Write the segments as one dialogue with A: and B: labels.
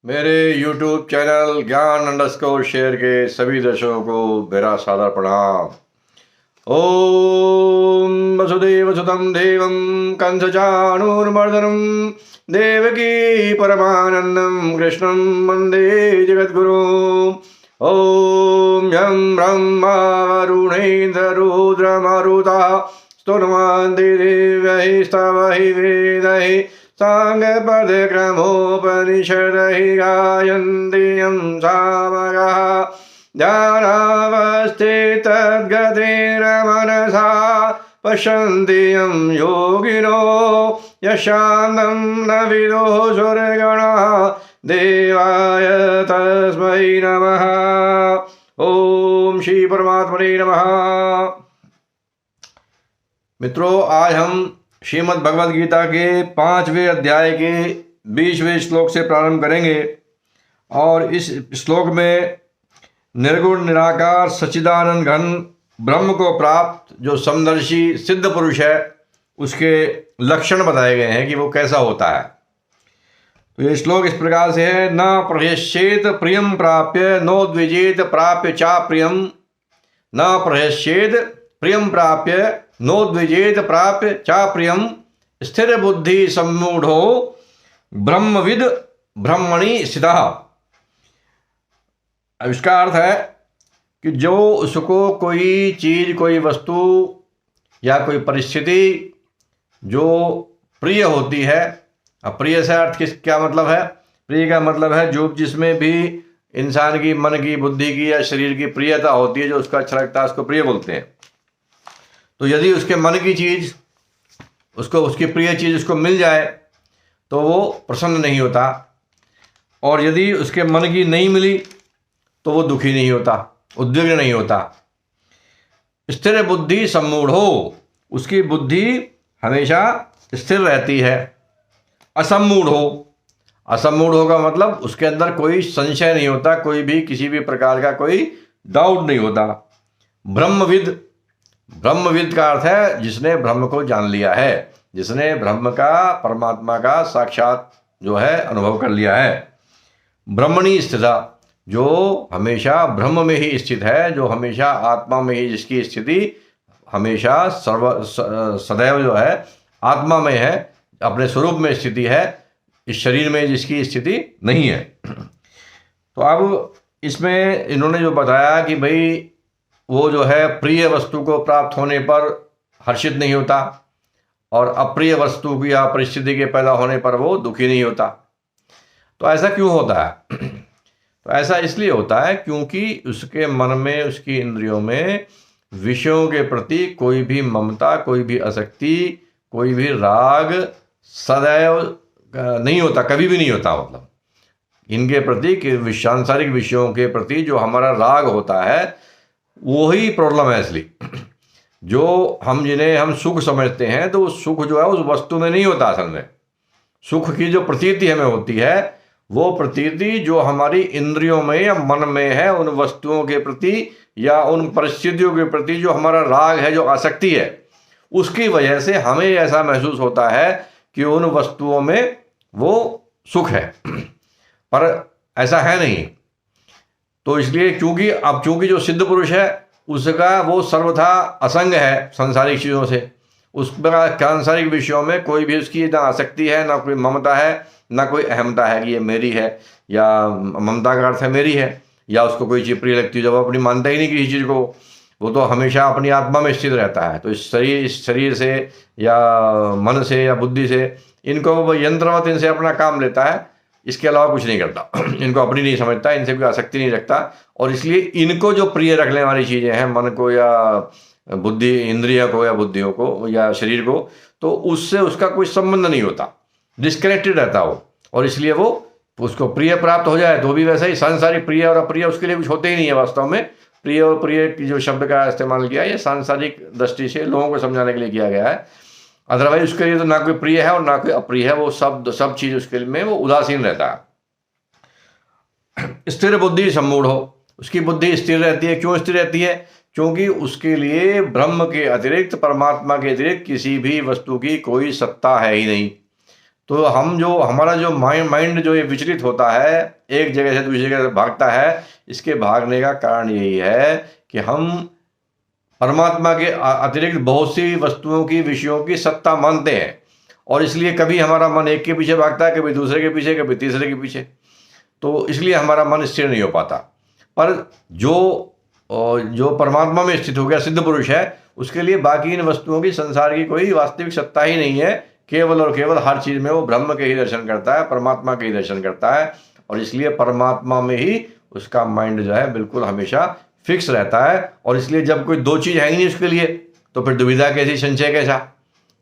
A: मेरे YouTube channel ज्ञान underscore share के सभी दर्शकों को मेरा सादर प्रणाम। ओम वसुदेव सुतं देवं कंसचाणूरमर्दनं देवकी परमानंदं कृष्णं वंदे जगद्गुरुम्। ओम यं ब्रह्मा वरुणेन्द्र रुद्रमरुतः स्तुवन्ति दिव्यैः स्तवैः वेदैः साङ्गपदक्रमोपनिषदैः गायन्ति यं सामगाः ध्यानावस्थितद्गतिर्मनसा पश्यन्ति यं योगिनो यशान्तं न विदुः सुरगणाः देवाय तस्मै नमः। ओम श्री परमात्मने नमः। मित्रों, आज हम श्रीमद् भगवद गीता के 5वें अध्याय के 20वें श्लोक से प्रारंभ करेंगे और इस श्लोक में निर्गुण निराकार सच्चिदानंद घन ब्रह्म को प्राप्त जो समदर्शी सिद्ध पुरुष है उसके लक्षण बताए गए हैं कि वो कैसा होता है। तो ये श्लोक इस प्रकार से है। न प्रहस्येत प्रियम प्राप्य नो द्विजेत प्राप्य चा प्रियम। न प्रहस्येत प्रियम प्राप्य नो द्विजेत प्राप्य चा प्रियम। स्थिर बुद्धि सम्मूढ़ो ब्रह्मविद ब्रह्मणि स्थितः। अब इसका अर्थ है कि जो उसको कोई चीज, कोई वस्तु या कोई परिस्थिति जो प्रिय होती है। अब प्रिय से अर्थ क्या मतलब है? प्रिय का मतलब है जो जिसमें भी इंसान की मन की, बुद्धि की या शरीर की प्रियता होती है, जो उसका अच्छा लगता है उसको प्रिय बोलते हैं। तो यदि उसके मन की चीज उसको, उसकी प्रिय चीज उसको मिल जाए तो वो प्रसन्न नहीं होता, और यदि उसके मन की नहीं मिली तो वो दुखी नहीं होता, उद्विग्न नहीं होता। स्थिर बुद्धि सम्मूढ़ो, उसकी बुद्धि हमेशा स्थिर रहती है। असम्मूढ़ो, असम्मूढ़ो का मतलब उसके अंदर कोई संशय नहीं होता, कोई भी किसी भी प्रकार का कोई डाउट नहीं होता। ब्रह्मविद, ब्रह्मविद का अर्थ है जिसने ब्रह्म को जान लिया है, जिसने ब्रह्म का, परमात्मा का साक्षात जो है अनुभव कर लिया है। ब्रह्मणि स्थिता, जो हमेशा ब्रह्म में ही स्थित है, जो हमेशा आत्मा में ही, जिसकी स्थिति हमेशा सदैव जो है आत्मा में है, अपने स्वरूप में स्थिति है, इस शरीर में जिसकी स्थिति नहीं है। तो अब इसमें इन्होंने जो बताया कि भाई वो जो है प्रिय वस्तु को प्राप्त होने पर हर्षित नहीं होता, और अप्रिय वस्तु की या परिस्थिति के पैदा होने पर वो दुखी नहीं होता। तो ऐसा क्यों होता है? तो ऐसा इसलिए होता है क्योंकि उसके मन में, उसकी इंद्रियों में विषयों के प्रति कोई भी ममता, कोई भी आसक्ति, कोई भी राग सदैव नहीं होता, कभी भी नहीं होता। मतलब इनके प्रति कि सांसारिक विषयों के प्रति जो हमारा राग होता है वो ही प्रॉब्लम है। इसलिए जो हम, जिन्हें हम सुख समझते हैं, तो सुख जो है उस वस्तु में नहीं होता। असल में सुख की जो प्रतीति हमें होती है, वो प्रतीति जो हमारी इंद्रियों में या मन में है, उन वस्तुओं के प्रति या उन परिस्थितियों के प्रति जो हमारा राग है, जो आसक्ति है, उसकी वजह से हमें ऐसा महसूस होता है कि उन वस्तुओं में वो सुख है, पर ऐसा है नहीं। तो इसलिए चूंकि जो सिद्ध पुरुष है उसका वो सर्वथा असंग है सांसारिक चीज़ों से, उसका सांसारिक विषयों में कोई भी उसकी ना आसक्ति है, ना कोई ममता है, ना कोई अहमता है कि ये मेरी है, या ममता का अर्थ है मेरी है, या उसको कोई चीज़ प्रिय लगती है जब वो अपनी मानता ही नहीं किसी चीज़ को, वो तो हमेशा अपनी आत्मा में स्थित रहता है। तो इस शरीर से या मन से या बुद्धि से इनको वो यंत्रवत इनसे अपना काम लेता है, इसके अलावा कुछ नहीं करता। इनको अपनी नहीं समझता, इनसे कोई आसक्ति नहीं रखता, और इसलिए इनको जो प्रिय रखने वाली चीज़ें हैं, मन को या बुद्धि, इंद्रिय को या बुद्धियों को या शरीर को, तो उससे उसका कोई संबंध नहीं होता, डिस्कनेक्टेड रहता वो, और इसलिए वो उसको प्रिय प्राप्त हो जाए तो भी वैसा ही सांसारिक प्रिय और अप्रिय उसके लिए कुछ होते ही नहीं है। वास्तव में प्रिय और प्रिय की जो शब्द का इस्तेमाल किया है, ये सांसारिक दृष्टि से लोगों को समझाने के लिए किया गया है। अदरवाइज उसके लिए तो ना कोई प्रिय है और ना कोई अप्रिय है, वो सब चीज उसके में वो उदासीन रहता है। स्थिर बुद्धि सम्मूढ़ हो, उसकी बुद्धि स्थिर रहती है। क्यों स्थिर रहती है? क्योंकि उसके लिए ब्रह्म के अतिरिक्त, परमात्मा के अतिरिक्त किसी भी वस्तु की कोई सत्ता है ही नहीं। तो हमारा जो माइंड जो ये विचलित होता है, एक जगह से दूसरी जगह भागता है, इसके भागने का कारण यही है कि हम परमात्मा के अतिरिक्त बहुत सी वस्तुओं की, विषयों की सत्ता मानते हैं, और इसलिए कभी हमारा मन एक के पीछे भागता है, कभी दूसरे के पीछे, कभी तीसरे के पीछे। तो इसलिए हमारा मन स्थिर नहीं हो पाता। पर जो परमात्मा में स्थित हो गया, सिद्ध पुरुष है, उसके लिए बाकी इन वस्तुओं की, संसार की कोई वास्तविक सत्ता ही नहीं है। केवल और केवल हर चीज में वो ब्रह्म के ही दर्शन करता है, परमात्मा के ही दर्शन करता है, और इसलिए परमात्मा में ही उसका माइंड जो है बिल्कुल हमेशा फिक्स रहता है। और इसलिए जब कोई दो चीज है ही नहीं उसके लिए, तो फिर दुविधा कैसी, संशय कैसा?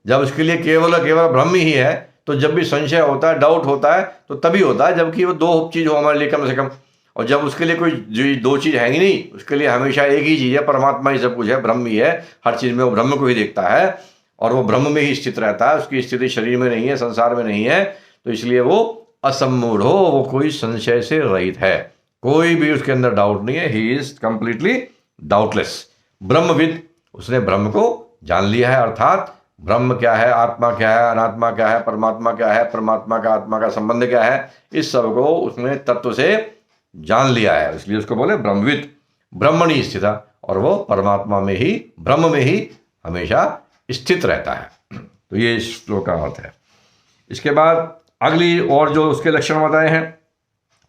A: जब उसके लिए केवल और केवल ब्रह्म ही है, तो जब भी संशय होता है, डाउट होता है, तो तभी होता है जबकि वो दो चीज हो हमारे लिए कम से कम। और जब उसके लिए कोई दो चीज है ही नहीं, उसके लिए हमेशा एक ही चीज है, परमात्मा ही सब कुछ है, ब्रह्म ही है, हर चीज में वो ब्रह्म को ही देखता है, और वो ब्रह्म में ही स्थित रहता है, उसकी स्थिति शरीर में नहीं है, संसार में नहीं है। तो इसलिए वो असम्मूढ़ हो, वो कोई संशय से रहित है, कोई भी उसके अंदर डाउट नहीं है। He is completely doubtless. ब्रह्मविद, उसने ब्रह्म को जान लिया है, अर्थात ब्रह्म क्या है, आत्मा क्या है, अनात्मा क्या है, परमात्मा क्या है, परमात्मा का आत्मा का संबंध क्या है, इस सब को उसने तत्व से जान लिया है, इसलिए उसको बोले ब्रह्मविद। ब्रह्मणि स्थित, और वो परमात्मा में ही, ब्रह्म में ही हमेशा स्थित रहता है। तो ये इस श्लोक का अर्थ है। इसके बाद अगली और जो उसके लक्षण बताए हैं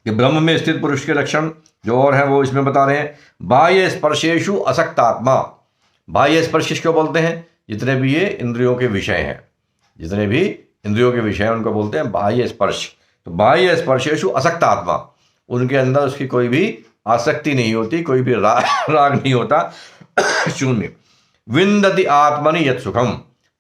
A: कि ब्रह्म में स्थित पुरुष के लक्षण जो और हैं वो इसमें बता रहे हैं। बाह्य स्पर्शेषु असक्तात्मा। बाह्य स्पर्श किसको बोलते हैं? जितने भी ये इंद्रियों के विषय हैं, जितने भी इंद्रियों के विषय हैं उनको बोलते हैं बाह्य स्पर्श। तो बाह्य स्पर्शेषु असक्तात्मा, उनके अंदर उसकी कोई भी आसक्ति नहीं होती, कोई भी राग नहीं होता, शून्य। विंदति आत्मनि यत् सुखम,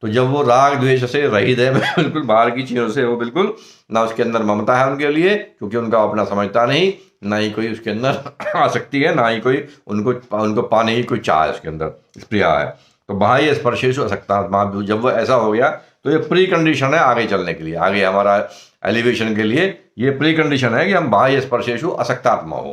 A: तो जब वो राग द्वेष से रहित है, बिल्कुल बाहर की चीजों से वो बिल्कुल, ना उसके अंदर ममता है उनके लिए, क्योंकि उनका अपना समझता नहीं, ना ही कोई उसके अंदर आसक्ति है, ना ही कोई उनको पाने की कोई चाह है उसके अंदर, प्रिया है। तो बाह्य स्पर्शेषु असक्तात्मा, जब वो ऐसा हो गया तो ये प्री कंडीशन है आगे चलने के लिए, आगे हमारा एलिवेशन के लिए ये प्री कंडीशन है कि हम बाह्य स्पर्शेषु असक्तात्मा हो।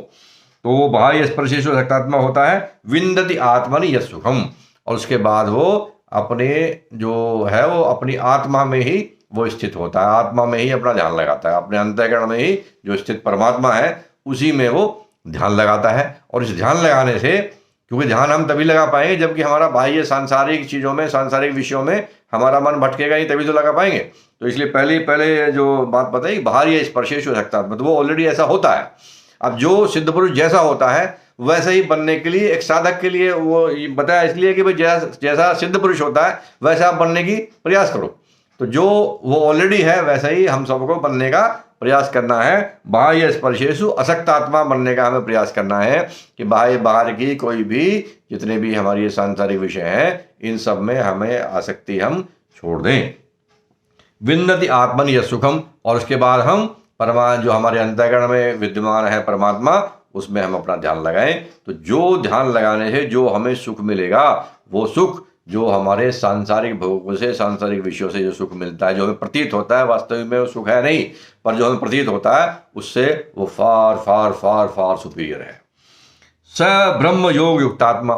A: तो वो बाह्य स्पर्शेषु असक्तात्मा होता है विंदति आत्मनि यत् सुखम, और उसके बाद वो अपने जो है वो अपनी आत्मा में ही वो स्थित होता है, आत्मा में ही अपना ध्यान लगाता है, अपने अंतःकरण में ही जो स्थित परमात्मा है उसी में वो ध्यान लगाता है। और इस ध्यान लगाने से, क्योंकि ध्यान हम तभी लगा पाएंगे जबकि हमारा बाह्य सांसारिक चीज़ों में, सांसारिक विषयों में हमारा मन भटकेगा ही, तभी तो लगा पाएंगे। तो इसलिए पहले जो बात बताई बाह्य स्पर्शेषु असक्तात्मा, मतलब वो ऑलरेडी ऐसा होता है। अब जो सिद्ध पुरुष जैसा होता है वैसे ही बनने के लिए एक साधक के लिए वो बताया इसलिए कि भाई जैसा सिद्ध पुरुष होता है वैसा आप बनने की प्रयास करो। तो जो वो ऑलरेडी है वैसा ही हम सबको बनने का प्रयास करना है। बाह्य स्पर्शेषु असक्तात्मा बनने का हमें प्रयास करना है कि बाहर की कोई भी, जितने भी हमारी सांसारिक विषय हैं, इन सब में हमें आसक्ति हम छोड़ दें। विंदति आत्मनि यत् सुखम, और उसके बाद हम जो हमारे अंतःकरण में विद्यमान है परमात्मा, उसमें हम अपना ध्यान लगाएं। तो जो ध्यान लगाने से जो हमें सुख मिलेगा, वो सुख जो हमारे सांसारिक भोगों से, सांसारिक विषयों से जो सुख मिलता है, जो हमें प्रतीत होता है, वास्तविक में वो सुख है नहीं, पर जो हमें प्रतीत होता है उससे वो फार फार फार फार सुपीरियर है। स ब्रह्म योग युक्तात्मा,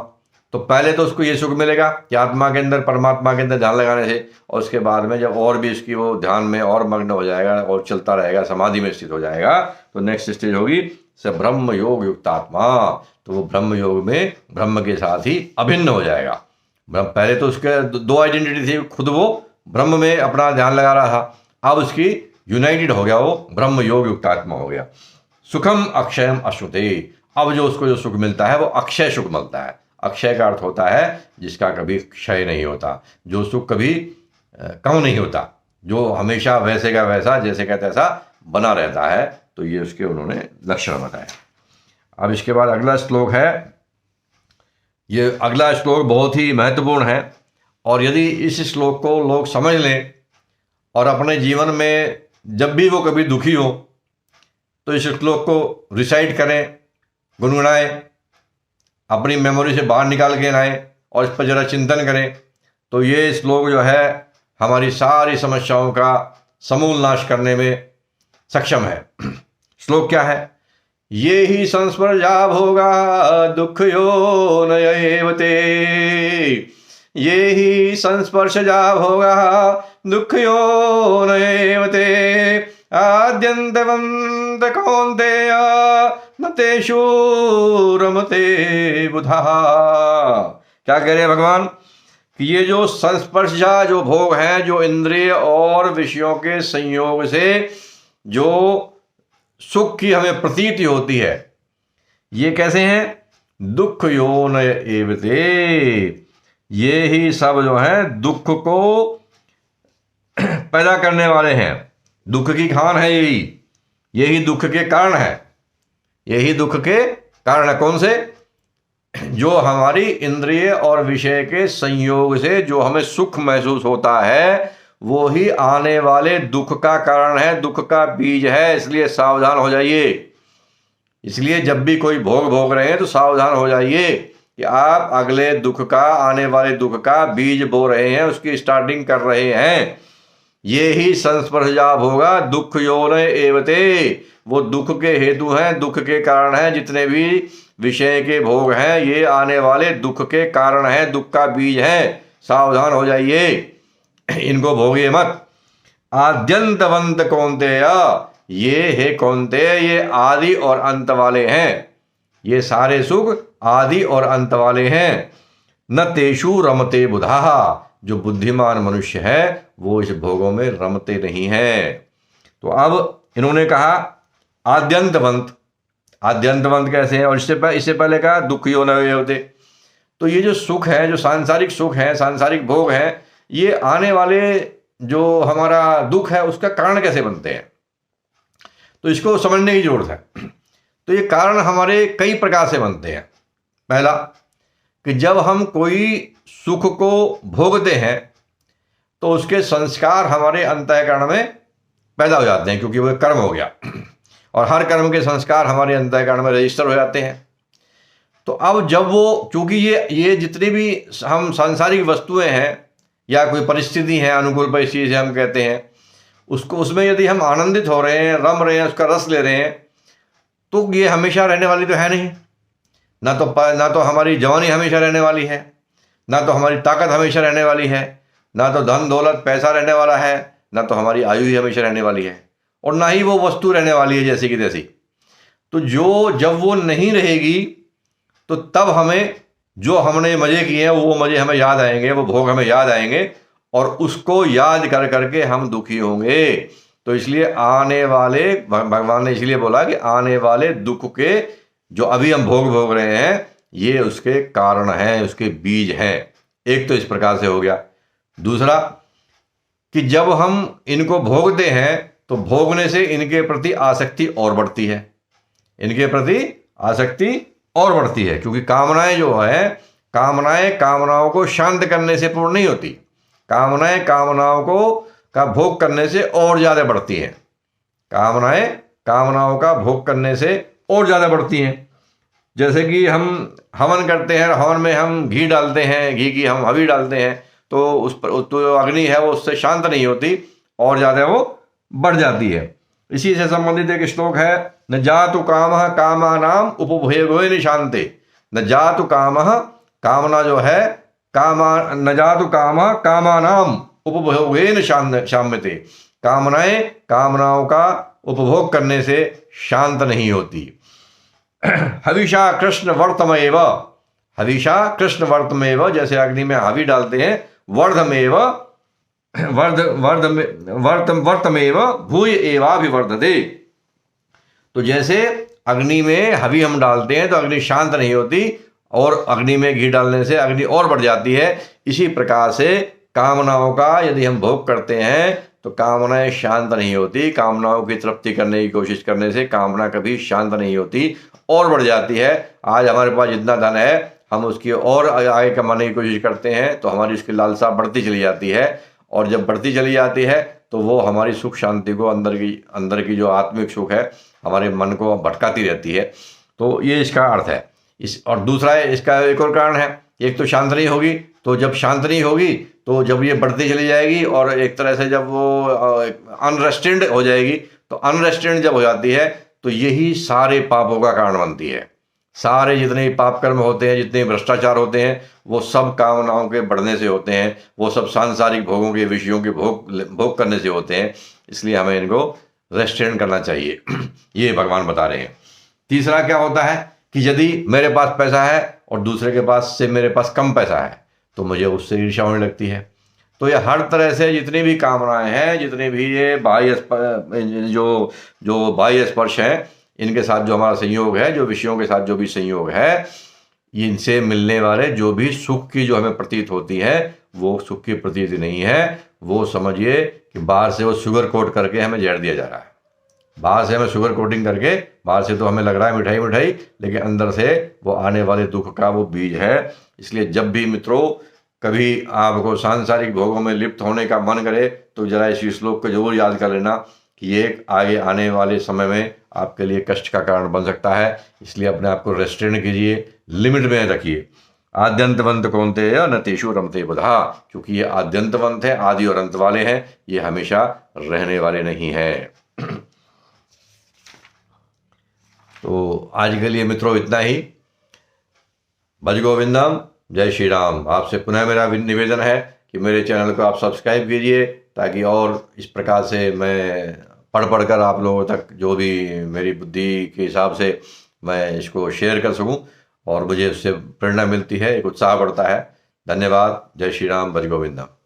A: तो पहले तो उसको ये सुख मिलेगा कि आत्मा के अंदर, परमात्मा के अंदर ध्यान लगाने से, और उसके बाद में जब और भी उसकी वो ध्यान में और मग्न हो जाएगा और चलता रहेगा, समाधि में स्थित हो जाएगा, तो नेक्स्ट स्टेज होगी स ब्रह्म योग युक्तात्मा, तो वो ब्रह्म योग में ब्रह्म के साथ ही अभिन्न हो जाएगा। पहले तो उसके दो आइडेंटिटी थी, खुद वो ब्रह्म में अपना ध्यान लगा रहा था, अब उसकी यूनाइटेड हो गया, वो ब्रह्म योग युक्तात्मा हो गया। सुखम अक्षयम अश्नुते, अब जो उसको जो सुख मिलता है वो अक्षय सुख मिलता है। अक्षय का अर्थ होता है जिसका कभी क्षय नहीं होता, जो सुख कभी कम नहीं होता, जो हमेशा वैसे का वैसा, जैसे का तैसा बना रहता है। तो ये उसके उन्होंने लक्षण बताए। अब इसके बाद अगला श्लोक है, ये अगला श्लोक बहुत ही महत्वपूर्ण है, और यदि इस श्लोक को लोग समझ लें और अपने जीवन में जब भी वो कभी दुखी हो तो इस श्लोक को रिसाइट करें, गुनगुनाएं, अपनी मेमोरी से बाहर निकाल के लाएं और इस पर जरा चिंतन करें, तो ये श्लोक जो है हमारी सारी समस्याओं का समूल नाश करने में सक्षम है। श्लोक क्या है? ये ही संस्पर्शा भोगा दुख यो नयेवते, ये ही संस्पर्शजा भोगा दुःखयोनयेव ते आद्यन्तवन्त कौन्तेय न तेषु रमते बुधा। क्या कह रहे हैं भगवान कि ये जो संस्पर्शा जो भोग हैं, जो इंद्रिय और विषयों के संयोग से जो सुख की हमें प्रतीति होती है, ये कैसे हैं? दुख योन एवते, ये ही सब जो है दुख को पैदा करने वाले हैं। दुख की खान है यही दुख के कारण है, यही दुख के कारण है। कौन से? जो हमारी इंद्रिय और विषय के संयोग से जो हमें सुख महसूस होता है, वो ही आने वाले दुख का कारण है, दुख का बीज है। इसलिए सावधान हो जाइए। इसलिए जब भी कोई भोग भोग रहे हैं तो सावधान हो जाइए कि आप अगले दुख का, आने वाले दुख का बीज बो रहे हैं, उसकी स्टार्टिंग कर रहे हैं। ये ही संस्पर्शजा भोगा दुख योन एवते, वो दुख के हेतु हैं, दुख के कारण हैं। जितने भी विषय के भोग हैं ये आने वाले दुख के कारण हैं, दुख का बीज है। सावधान हो जाइए, इनको भोगिए मत। आद्यंतवंत कौन्तेय, ये है कौन्तेय, ये आदि और अंत वाले हैं। ये सारे सुख आदि और अंत वाले हैं। न तेषु रमते बुधाः, जो बुद्धिमान मनुष्य है वो इस भोगों में रमते नहीं है। तो अब इन्होंने कहा आद्यंतवंत। आद्यंतवंत कैसे है? और इससे पहले कहा दुख योनय होते। तो ये जो सुख है, जो सांसारिक सुख है, सांसारिक भोग है, ये आने वाले जो हमारा दुख है उसका कारण कैसे बनते हैं, तो इसको समझने की जरूरत है। तो ये कारण हमारे कई प्रकार से बनते हैं। पहला कि जब हम कोई सुख को भोगते हैं तो उसके संस्कार हमारे अंतःकरण में पैदा हो जाते हैं, क्योंकि वो कर्म हो गया और हर कर्म के संस्कार हमारे अंतःकरण में रजिस्टर हो जाते हैं। तो अब जब वो, चूंकि ये जितनी भी हम सांसारिक वस्तुएं हैं या कोई परिस्थिति है, अनुकूल परिस्थिति से हम कहते हैं, उसको, उसमें यदि हम आनंदित हो रहे हैं, रम रहे हैं, उसका रस ले रहे हैं, तो ये हमेशा रहने वाली तो है नहीं। ना तो हमारी जवानी हमेशा रहने वाली है, ना तो हमारी ताकत हमेशा रहने वाली है, ना तो धन दौलत पैसा रहने वाला है, ना तो हमारी आयु ही हमेशा रहने वाली है, और ना ही वो वस्तु रहने वाली है जैसी की तैसी। तो जब वो नहीं रहेगी तो तब हमें जो हमने मज़े किए हैं वो मज़े हमें याद आएंगे, वो भोग हमें याद आएंगे, और उसको याद कर करके हम दुखी होंगे। तो इसलिए आने वाले, भगवान ने इसलिए बोला कि आने वाले दुख के जो अभी हम भोग रहे हैं ये उसके कारण हैं, उसके बीज हैं। एक तो इस प्रकार से हो गया। दूसरा कि जब हम इनको भोगते हैं तो भोगने से इनके प्रति आसक्ति और बढ़ती है, इनके प्रति आसक्ति और बढ़ती है, क्योंकि कामनाएं जो है, कामनाओं को शांत करने से पूर्ण नहीं होती। कामनाएं कामनाओं को का भोग करने से और ज़्यादा बढ़ती हैं। कामनाएं कामनाओं का भोग करने से और ज़्यादा बढ़ती हैं। जैसे कि हम हवन करते हैं, हवन में हम घी डालते हैं, घी की हम हवी डालते हैं, तो उस पर तो अग्नि है वो उससे शांत नहीं होती और ज़्यादा वो बढ़ जाती है। इसी से संबंधित एक श्लोक है, न जातु कामः कामानाम उपभोगो निशांते। न जातु कामः, कामना जो है, न जातु कामः कामानाम उपभोगेन शाम्यते। कामनाएं कामनाओं का उपभोग करने से शांत नहीं होती। हविषा कृष्ण वर्तमेव, हविषा कृष्ण वर्तमेव, जैसे अग्नि में हवि डालते हैं, वर्धमेव वर्तमेव भूय एवाभिवर्धते। तो जैसे अग्नि में हवि हम डालते हैं तो अग्नि शांत नहीं होती, और अग्नि में घी डालने से अग्नि और बढ़ जाती है। इसी प्रकार से कामनाओं का यदि हम भोग करते हैं तो कामनाएं शांत नहीं होती। कामनाओं की तृप्ति करने की कोशिश करने से कामना कभी शांत नहीं होती, और बढ़ जाती है। आज हमारे पास जितना धन है हम उसकी और आगे कमाने की कोशिश करते हैं तो हमारी उसकी लालसा बढ़ती चली जाती है, और जब बढ़ती चली जाती है तो वो हमारी सुख शांति को, अंदर की जो आत्मिक सुख है, हमारे मन को भटकाती रहती है। तो ये इसका अर्थ है। और दूसरा है, इसका एक और कारण है, एक तो शांत नहीं होगी, तो जब शांत नहीं होगी तो जब ये बढ़ती चली जाएगी, और एक तरह से जब वो अनरेस्ट्रेंड हो जाएगी, तो अनरेस्ट्रेंड जब हो जाती है तो यही सारे पापों का कारण बनती है। सारे जितने पाप कर्म होते हैं, जितने भ्रष्टाचार होते हैं, वो सब कामनाओं के बढ़ने से होते हैं, वो सब सांसारिक भोगों के, विषयों के भोग करने से होते हैं। इसलिए हमें इनको रेस्ट्रेन करना चाहिए। ये भगवान बता रहे हैं। तीसरा क्या होता है कि यदि मेरे पास पैसा है और दूसरे के पास से मेरे पास कम पैसा है तो मुझे उससे ईर्ष्या होने लगती है। तो ये हर तरह से जितनी भी कामनाएं हैं, जितने भी ये बाह्य जो बाह्य स्पर्श हैं, इनके साथ जो हमारा संयोग है, जो विषयों के साथ जो भी संयोग है, इनसे मिलने वाले जो भी सुख की जो हमें प्रतीत होती है, वो सुख की प्रतीति नहीं है। वो समझिए कि बाहर से वो शुगर कोट करके हमें जहर दिया जा रहा है। बाहर से हमें शुगर कोटिंग करके, बाहर से तो हमें लग रहा है मिठाई मिठाई, लेकिन अंदर से वो आने वाले दुख का वो बीज है। इसलिए जब भी मित्रों कभी आपको सांसारिक भोगों में लिप्त होने का मन करे तो जरा इस श्लोक को जरूर याद कर लेना कि ये आगे आने वाले समय में आपके लिए कष्ट का कारण बन सकता है। इसलिए अपने आप को रेस्ट्रेन कीजिए, लिमिट में रखिए। आद्यंतवंत कौन्तेय न तेषु रमते बुधा, क्योंकि ये आद्यंतवंत है, आदि और अंत वाले हैं, ये हमेशा रहने वाले नहीं हैं। तो आज के लिए मित्रों इतना ही। भज गोविंदम, जय श्री राम। आपसे पुनः मेरा निवेदन है कि मेरे चैनल को आप सब्सक्राइब कीजिए, ताकि और इस प्रकार से मैं पढ़ कर आप लोगों तक जो भी मेरी बुद्धि के हिसाब से मैं इसको शेयर कर सकूं, और मुझे उससे प्रेरणा मिलती है, एक उत्साह बढ़ता है। धन्यवाद। जय श्री राम। भज गोविंदम।